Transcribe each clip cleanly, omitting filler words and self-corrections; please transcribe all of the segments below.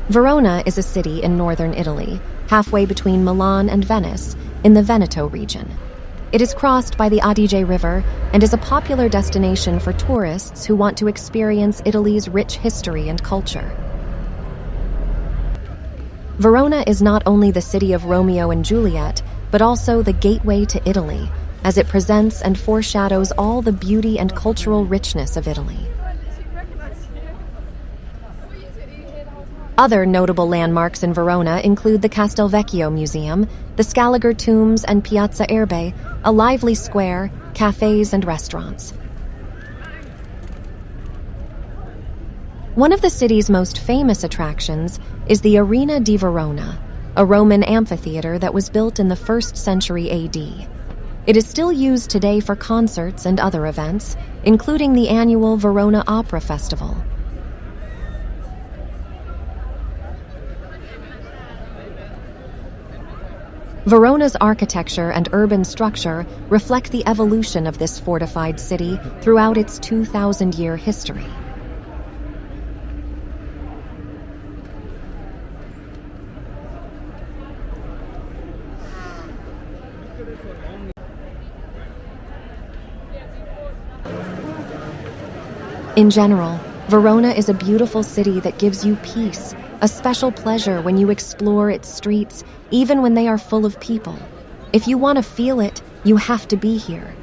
Verona is a city in northern Italy, halfway between Milan and Venice, in the Veneto region. It is crossed by the Adige River and is a popular destination for tourists who want to experience Italy's rich history and culture. Verona is not only the city of Romeo and Juliet, but also the gateway to Italy, as it presents and foreshadows all the beauty and cultural richness of Italy. Other notable landmarks in Verona include the Castelvecchio Museum, the Scaliger Tombs, and Piazza Erbe, a lively square, cafes, and restaurants. One of the city's most famous attractions is the Arena di Verona, a Roman amphitheater that was built in the 1st century AD. It is still used today for concerts and other events, including the annual Verona Opera Festival. Verona's architecture and urban structure reflect the evolution of this fortified city throughout its 2,000-year history. In general, Verona is a beautiful city that gives you peace, a special pleasure when you explore its streets, even when they are full of people. If you want to feel it, you have to be here.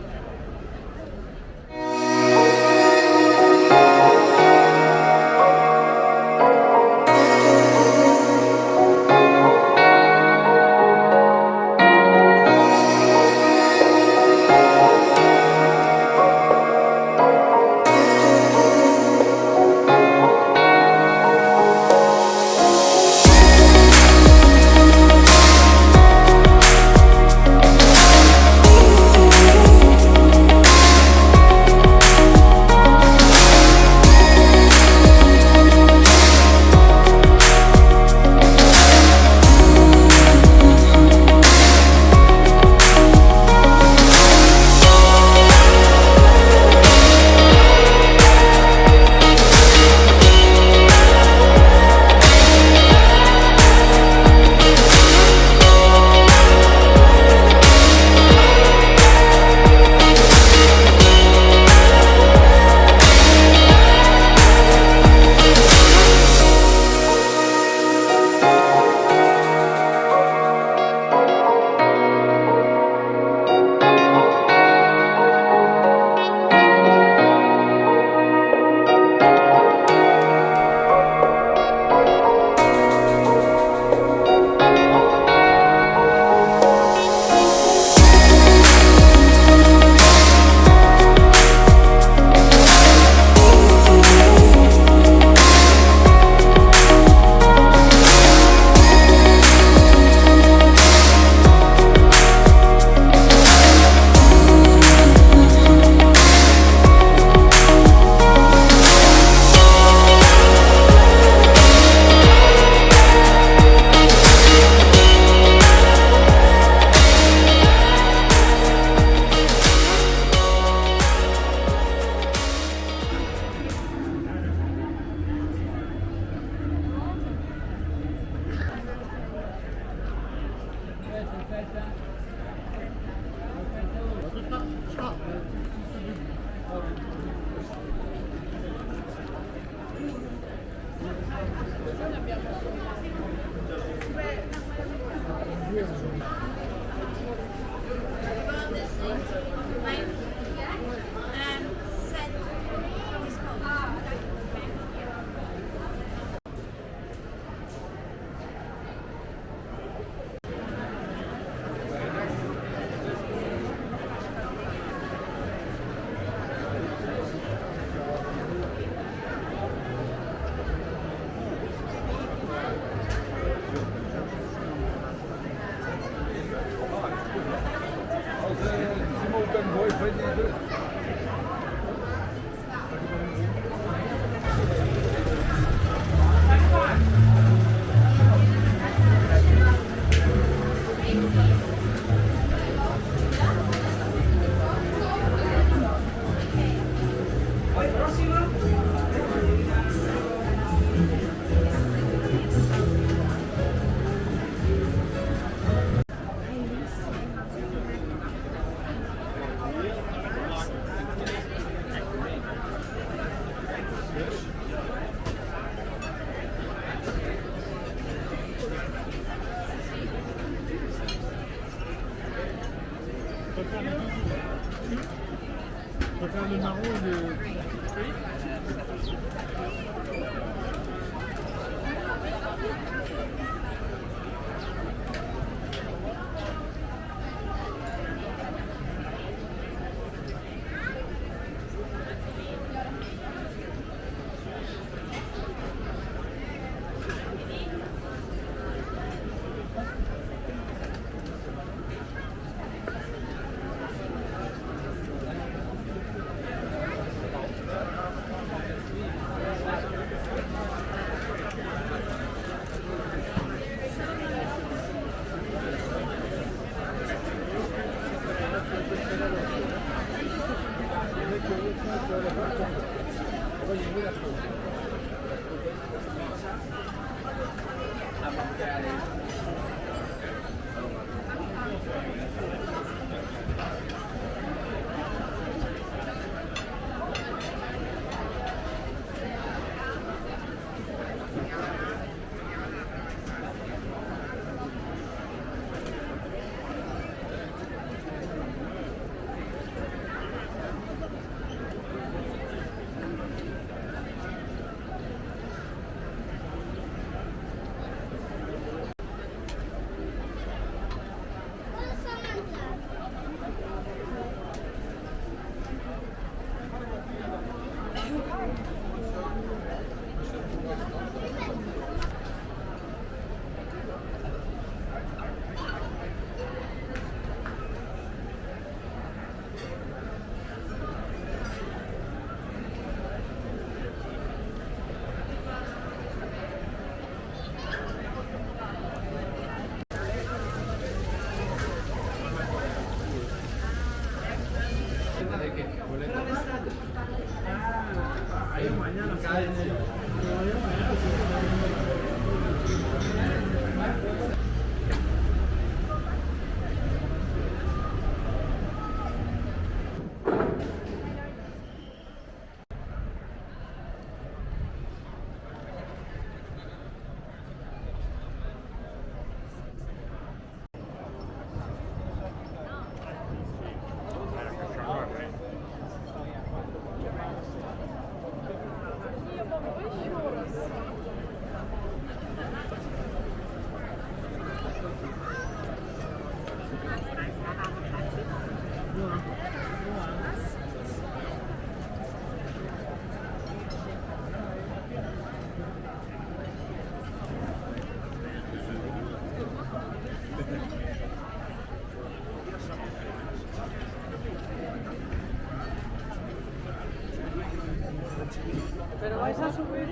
Pero vais a subir.